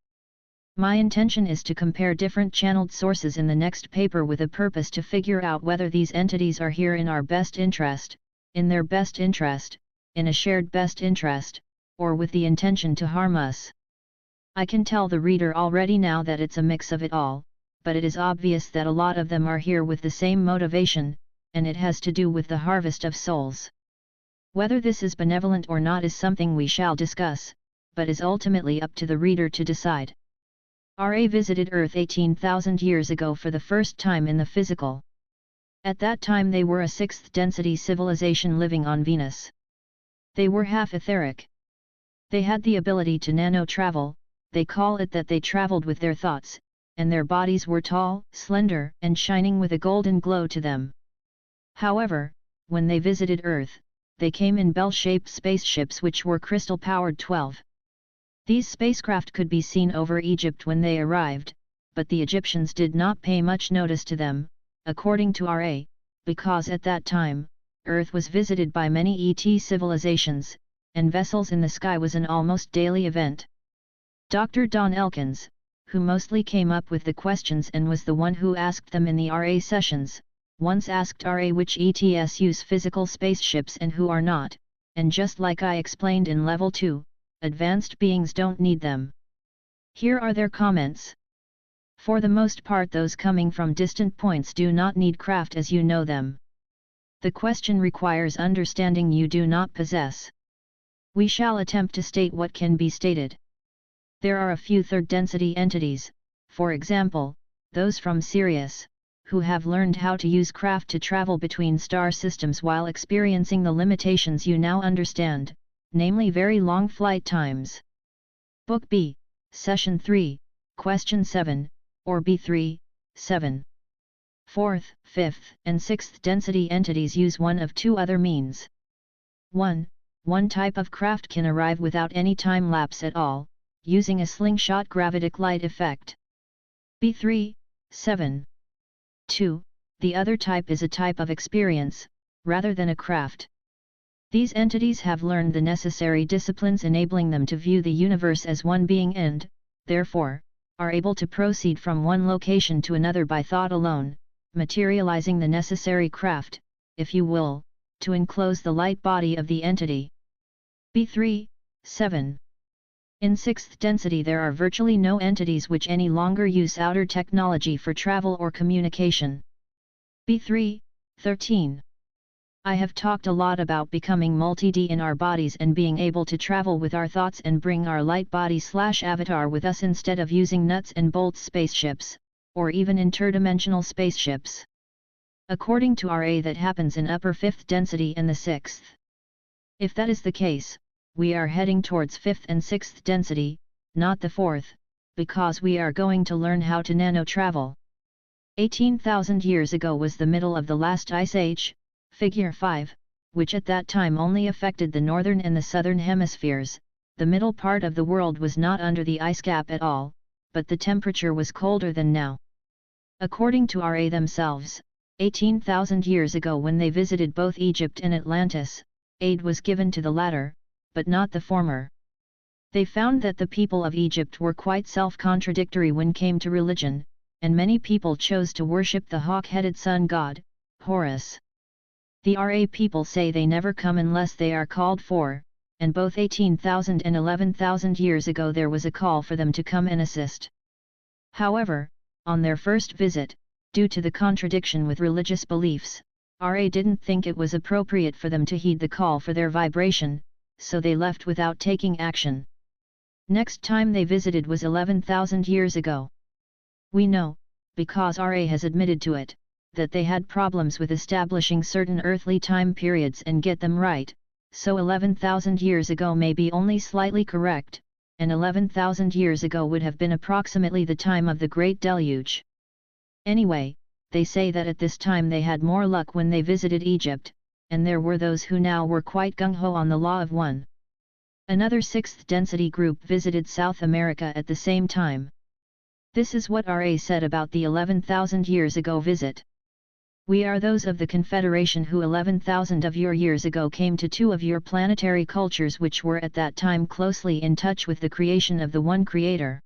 S1: My intention is to compare different channeled sources in the next paper with a purpose to figure out whether these entities are here in our best interest, in their best interest, in a shared best interest, or with the intention to harm us. I can tell the reader already now that it's a mix of it all, but it is obvious that a lot of them are here with the same motivation, and it has to do with the harvest of souls. Whether this is benevolent or not is something we shall discuss, but is ultimately up to the reader to decide. Ra visited Earth 18,000 years ago for the first time in the physical. At that time they were a 6th density civilization living on Venus. They were half etheric. They had the ability to nano-travel, they call it that they traveled with their thoughts, and their bodies were tall, slender, and shining with a golden glow to them. However, when they visited Earth, they came in bell-shaped spaceships which were crystal-powered 12. These spacecraft could be seen over Egypt when they arrived, but the Egyptians did not pay much notice to them, according to RA, because at that time, Earth was visited by many ET civilizations, and vessels in the sky was an almost daily event. Dr. Don Elkins, who mostly came up with the questions and was the one who asked them in the RA sessions, once asked RA which ETs use physical spaceships and who are not, and just like I explained in Level 2, advanced beings don't need them. Here are their comments. For the most part those coming from distant points do not need craft as you know them. The question requires understanding you do not possess. We shall attempt to state what can be stated. There are a few third-density entities, for example, those from Sirius, who have learned how to use craft to travel between star systems while experiencing the limitations you now understand, namely very long flight times. Book B, Session 3, Question 7, or B3, 7. Fourth, fifth, and sixth density entities use one of two other means. 1. One type of craft can arrive without any time lapse at all, using a slingshot gravitic light effect. B3, 7. 2. The other type is a type of experience, rather than a craft. These entities have learned the necessary disciplines enabling them to view the universe as one being and, therefore, are able to proceed from one location to another by thought alone, materializing the necessary craft, if you will, to enclose the light body of the entity. B3, 7. In sixth density there are virtually no entities which any longer use outer technology for travel or communication. B3, 13. I have talked a lot about becoming multi-D in our bodies and being able to travel with our thoughts and bring our light body/avatar with us instead of using nuts and bolts spaceships, or even interdimensional spaceships. According to RA that happens in upper fifth density and the sixth. If that is the case, we are heading towards fifth and sixth density, not the fourth, because we are going to learn how to nano-travel. 18,000 years ago was the middle of the last ice age, figure 5, which at that time only affected the northern and the southern hemispheres. The middle part of the world was not under the ice cap at all, but the temperature was colder than now. According to RA themselves, 18,000 years ago when they visited both Egypt and Atlantis, aid was given to the latter, but not the former. They found that the people of Egypt were quite self-contradictory when came to religion, and many people chose to worship the hawk-headed sun god, Horus. The RA people say they never come unless they are called for, and both 18,000 and 11,000 years ago there was a call for them to come and assist. However, on their first visit, due to the contradiction with religious beliefs, RA didn't think it was appropriate for them to heed the call for their vibration, so they left without taking action. Next time they visited was 11,000 years ago. We know, because RA has admitted to it, that they had problems with establishing certain earthly time periods and get them right, so 11,000 years ago may be only slightly correct, and 11,000 years ago would have been approximately the time of the Great Deluge. Anyway, they say that at this time they had more luck when they visited Egypt, and there were those who now were quite gung-ho on the law of one. Another sixth density group visited South America at the same time. This is what RA said about the 11,000 years ago visit. We are those of the Confederation who 11,000 of your years ago came to two of your planetary cultures which were at that time closely in touch with the creation of the one Creator.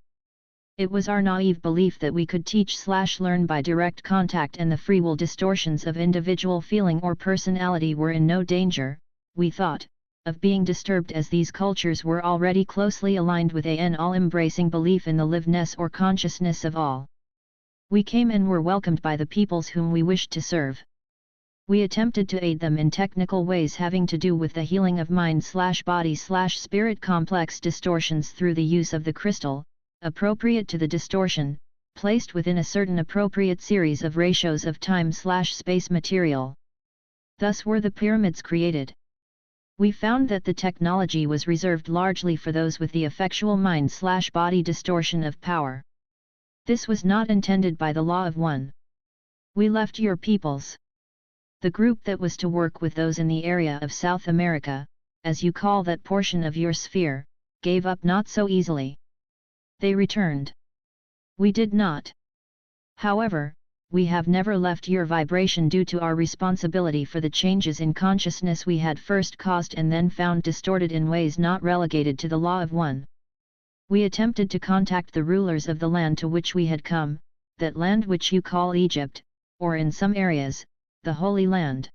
S1: It was our naive belief that we could teach/learn by direct contact and the free will distortions of individual feeling or personality were in no danger, we thought, of being disturbed as these cultures were already closely aligned with an all-embracing belief in the liveness or consciousness of all. We came and were welcomed by the peoples whom we wished to serve. We attempted to aid them in technical ways having to do with the healing of mind/body/spirit complex distortions through the use of the crystal, appropriate to the distortion, placed within a certain appropriate series of ratios of time/space material. Thus were the pyramids created. We found that the technology was reserved largely for those with the effectual mind/body distortion of power. This was not intended by the law of one. We left your peoples. The group that was to work with those in the area of South America, as you call that portion of your sphere, gave up not so easily. They returned. We did not. However, we have never left your vibration due to our responsibility for the changes in consciousness we had first caused and then found distorted in ways not relegated to the law of one. We attempted to contact the rulers of the land to which we had come, that land which you call Egypt, or in some areas, the Holy Land.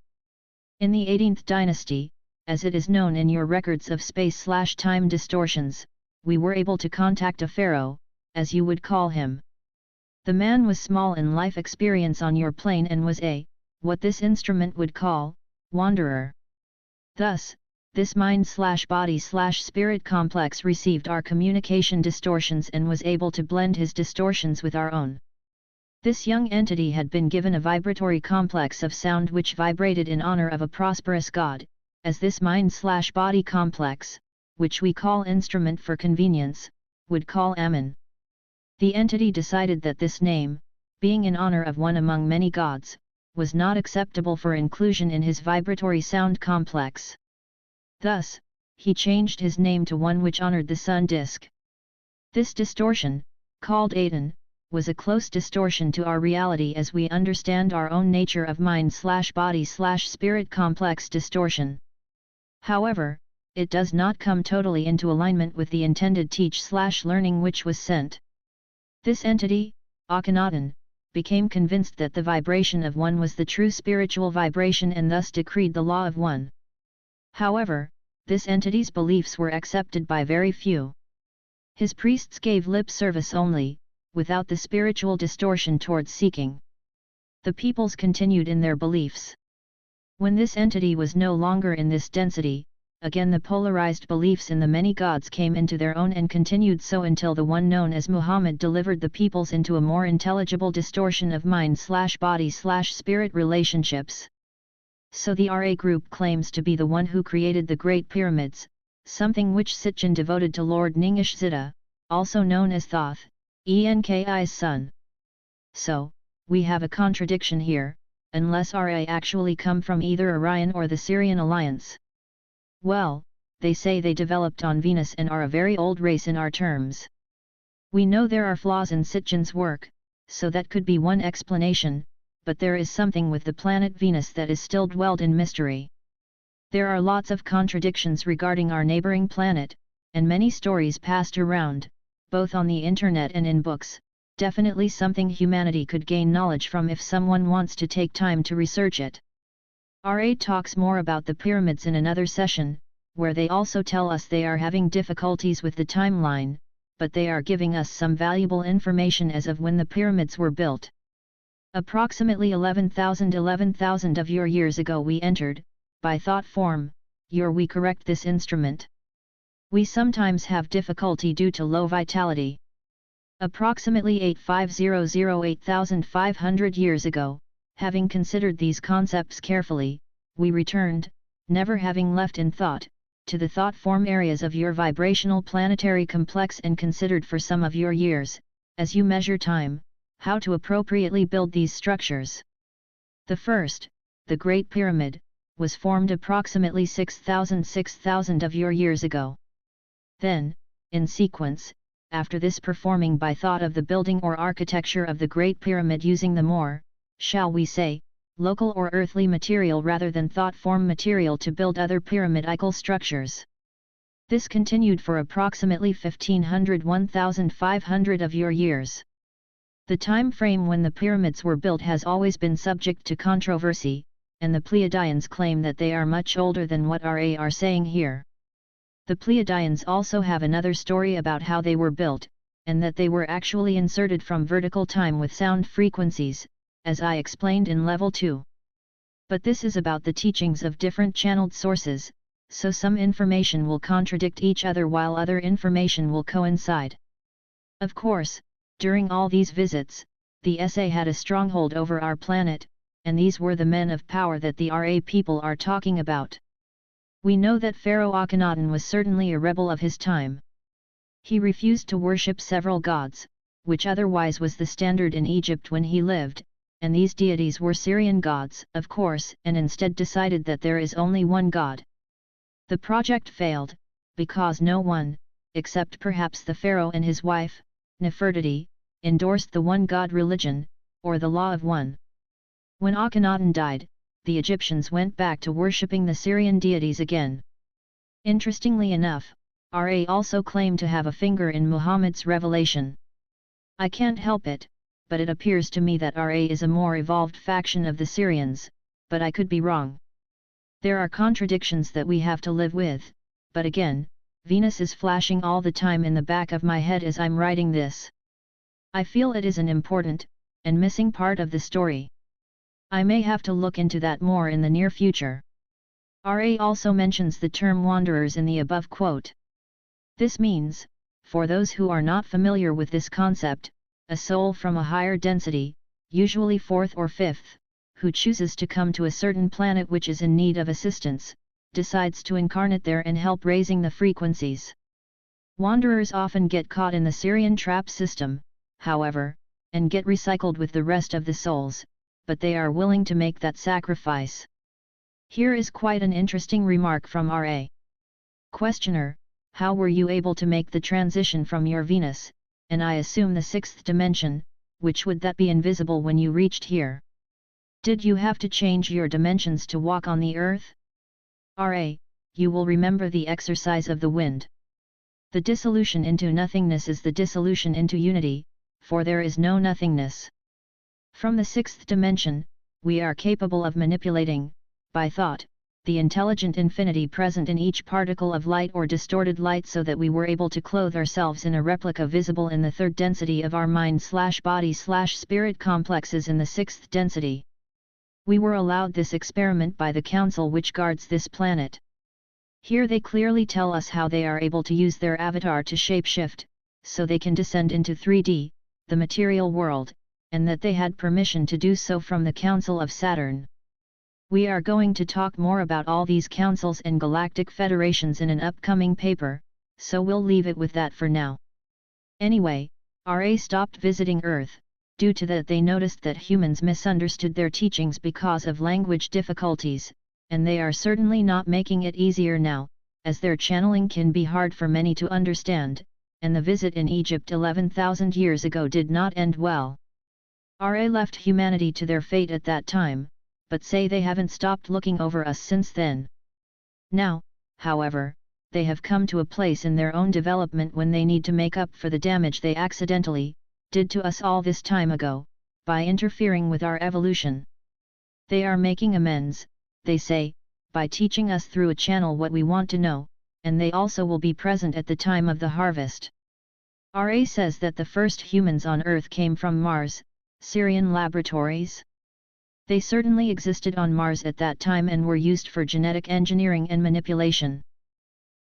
S1: In the 18th dynasty, as it is known in your records of space/time distortions, we were able to contact a pharaoh, as you would call him. The man was small in life experience on your plane and was what this instrument would call, wanderer. Thus, this mind/body/spirit complex received our communication distortions and was able to blend his distortions with our own. This young entity had been given a vibratory complex of sound which vibrated in honor of a prosperous god, as this mind/body complex, which we call instrument for convenience, would call Ammon. The entity decided that this name, being in honor of one among many gods, was not acceptable for inclusion in his vibratory sound complex. Thus, he changed his name to one which honored the sun disk. This distortion, called Aten, was a close distortion to our reality as we understand our own nature of mind/body/spirit complex distortion. However, it does not come totally into alignment with the intended teach/learning which was sent. This entity, Akhenaten, became convinced that the vibration of one was the true spiritual vibration and thus decreed the law of one. However, this entity's beliefs were accepted by very few. His priests gave lip service only, without the spiritual distortion towards seeking. The peoples continued in their beliefs. When this entity was no longer in this density, again the polarized beliefs in the many gods came into their own and continued so until the one known as Muhammad delivered the peoples into a more intelligible distortion of mind/body/spirit relationships. So the Ra group claims to be the one who created the Great Pyramids, something which Sitchin devoted to Lord Ningishzida, also known as Thoth, Enki's son. So, we have a contradiction here, unless Ra actually come from either Orion or the Syrian alliance. Well, they say they developed on Venus and are a very old race in our terms. We know there are flaws in Sitchin's work, so that could be one explanation, but there is something with the planet Venus that is still dwelled in mystery. There are lots of contradictions regarding our neighboring planet, and many stories passed around, both on the internet and in books, definitely something humanity could gain knowledge from if someone wants to take time to research it. Ra talks more about the pyramids in another session, where they also tell us they are having difficulties with the timeline, but they are giving us some valuable information as of when the pyramids were built. Approximately 11,000 of your years ago we entered, by thought form, we correct this instrument. We sometimes have difficulty due to low vitality. Approximately 8,500 years ago, having considered these concepts carefully, we returned, never having left in thought, to the thought form areas of your vibrational planetary complex and considered for some of your years, as you measure time, how to appropriately build these structures. The first, the Great Pyramid, was formed approximately 6,000 of your years ago. Then, in sequence, after this performing by thought of the building or architecture of the Great Pyramid using the more, shall we say, local or earthly material rather than thought form material to build other pyramidal structures. This continued for approximately 1,500 of your years. The time frame when the pyramids were built has always been subject to controversy, and the Pleiadians claim that they are much older than what Ra are saying here. The Pleiadians also have another story about how they were built, and that they were actually inserted from vertical time with sound frequencies, as I explained in level 2. But this is about the teachings of different channeled sources, so some information will contradict each other while other information will coincide. Of course, during all these visits, the SA had a stronghold over our planet, and these were the men of power that the RA people are talking about. We know that Pharaoh Akhenaten was certainly a rebel of his time. He refused to worship several gods, which otherwise was the standard in Egypt when he lived, and these deities were Syrian gods, of course, and instead decided that there is only one God. The project failed, because no one, except perhaps the pharaoh and his wife, Nefertiti, endorsed the one God religion, or the law of one. When Akhenaten died, the Egyptians went back to worshipping the Syrian deities again. Interestingly enough, Ra also claimed to have a finger in Muhammad's revelation. I can't help it, but it appears to me that Ra is a more evolved faction of the Syrians, but I could be wrong. There are contradictions that we have to live with, but again, Venus is flashing all the time in the back of my head as I'm writing this. I feel it is an important, and missing part of the story. I may have to look into that more in the near future. Ra also mentions the term wanderers in the above quote. This means, for those who are not familiar with this concept, a soul from a higher density, usually fourth or fifth, who chooses to come to a certain planet which is in need of assistance, decides to incarnate there and help raising the frequencies. Wanderers often get caught in the Syrian trap system, however, and get recycled with the rest of the souls, but they are willing to make that sacrifice. Here is quite an interesting remark from Ra. Questioner: how were you able to make the transition from your Venus, and I assume the sixth dimension, which would that be invisible when you reached here? Did you have to change your dimensions to walk on the earth? Ra, you will remember the exercise of the wind. The dissolution into nothingness is the dissolution into unity, for there is no nothingness. From the sixth dimension, we are capable of manipulating, by thought, the intelligent infinity present in each particle of light or distorted light so that we were able to clothe ourselves in a replica visible in the third density of our mind/body/spirit complexes in the sixth density. We were allowed this experiment by the council which guards this planet. Here they clearly tell us how they are able to use their avatar to shapeshift, so they can descend into 3D, the material world, and that they had permission to do so from the Council of Saturn. We are going to talk more about all these councils and galactic federations in an upcoming paper, so we'll leave it with that for now. Anyway, Ra stopped visiting Earth, due to that they noticed that humans misunderstood their teachings because of language difficulties, and they are certainly not making it easier now, as their channeling can be hard for many to understand, and the visit in Egypt 11,000 years ago did not end well. Ra left humanity to their fate at that time, but say they haven't stopped looking over us since then. Now, however, they have come to a place in their own development when they need to make up for the damage they accidentally did to us all this time ago, by interfering with our evolution. They are making amends, they say, by teaching us through a channel what we want to know, and they also will be present at the time of the harvest. Ra says that the first humans on Earth came from Mars, Syrian laboratories. They certainly existed on Mars at that time and were used for genetic engineering and manipulation.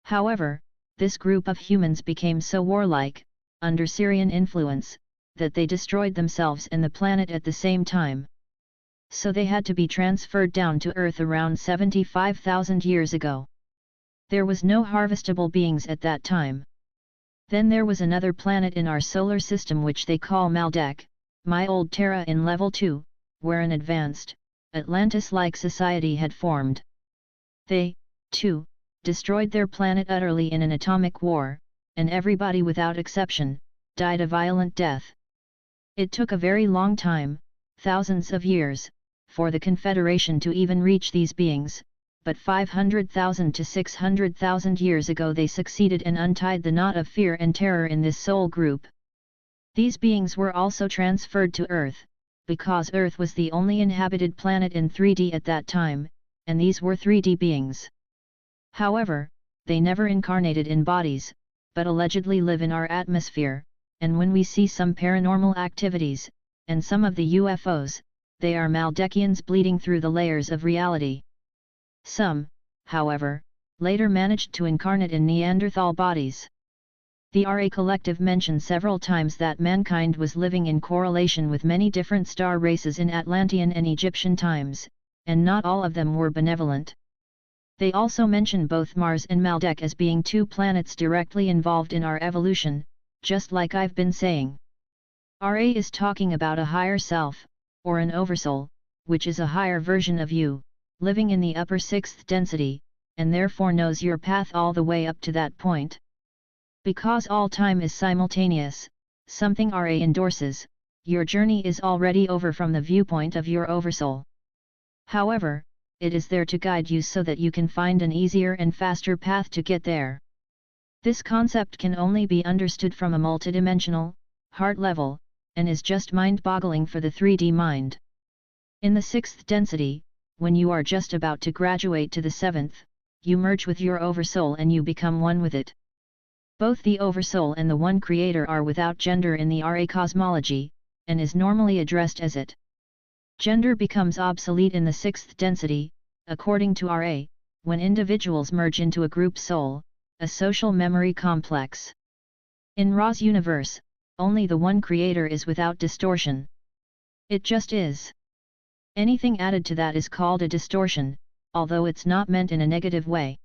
S1: However, this group of humans became so warlike, under Syrian influence, that they destroyed themselves and the planet at the same time. So they had to be transferred down to Earth around 75,000 years ago. There was no harvestable beings at that time. Then there was another planet in our solar system which they call Maldek, my old Terra in level 2, where an advanced, Atlantis-like society had formed. They, too, destroyed their planet utterly in an atomic war, and everybody without exception, died a violent death. It took a very long time, thousands of years, for the Confederation to even reach these beings, but 500,000 to 600,000 years ago they succeeded and untied the knot of fear and terror in this soul group. These beings were also transferred to Earth, because Earth was the only inhabited planet in 3D at that time, and these were 3D beings. However, they never incarnated in bodies, but allegedly live in our atmosphere, and when we see some paranormal activities, and some of the UFOs, they are Maldekians bleeding through the layers of reality. Some, however, later managed to incarnate in Neanderthal bodies. The Ra collective mentioned several times that mankind was living in correlation with many different star races in Atlantean and Egyptian times, and not all of them were benevolent. They also mention both Mars and Maldek as being two planets directly involved in our evolution, just like I've been saying. Ra is talking about a higher self, or an oversoul, which is a higher version of you, living in the upper sixth density, and therefore knows your path all the way up to that point. Because all time is simultaneous, something Ra endorses, your journey is already over from the viewpoint of your oversoul. However, it is there to guide you so that you can find an easier and faster path to get there. This concept can only be understood from a multidimensional, heart level, and is just mind-boggling for the 3D mind. In the sixth density, when you are just about to graduate to the seventh, you merge with your oversoul and you become one with it. Both the oversoul and the one creator are without gender in the Ra cosmology, and is normally addressed as it. Gender becomes obsolete in the sixth density, according to Ra, when individuals merge into a group soul, a social memory complex. In Ra's universe, only the one creator is without distortion. It just is. Anything added to that is called a distortion, although it's not meant in a negative way.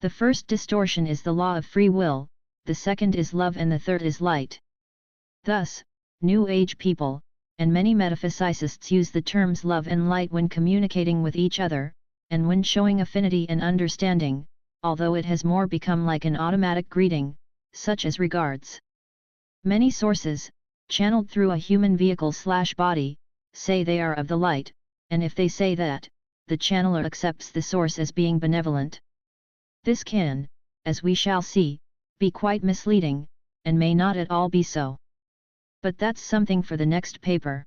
S1: The first distortion is the law of free will, the second is love, and the third is light. Thus, New Age people, and many metaphysicists use the terms love and light when communicating with each other, and when showing affinity and understanding, although it has more become like an automatic greeting, such as regards. Many sources, channeled through a human vehicle/body, say they are of the light, and if they say that, the channeler accepts the source as being benevolent. This can, as we shall see, be quite misleading, and may not at all be so. But that's something for the next paper.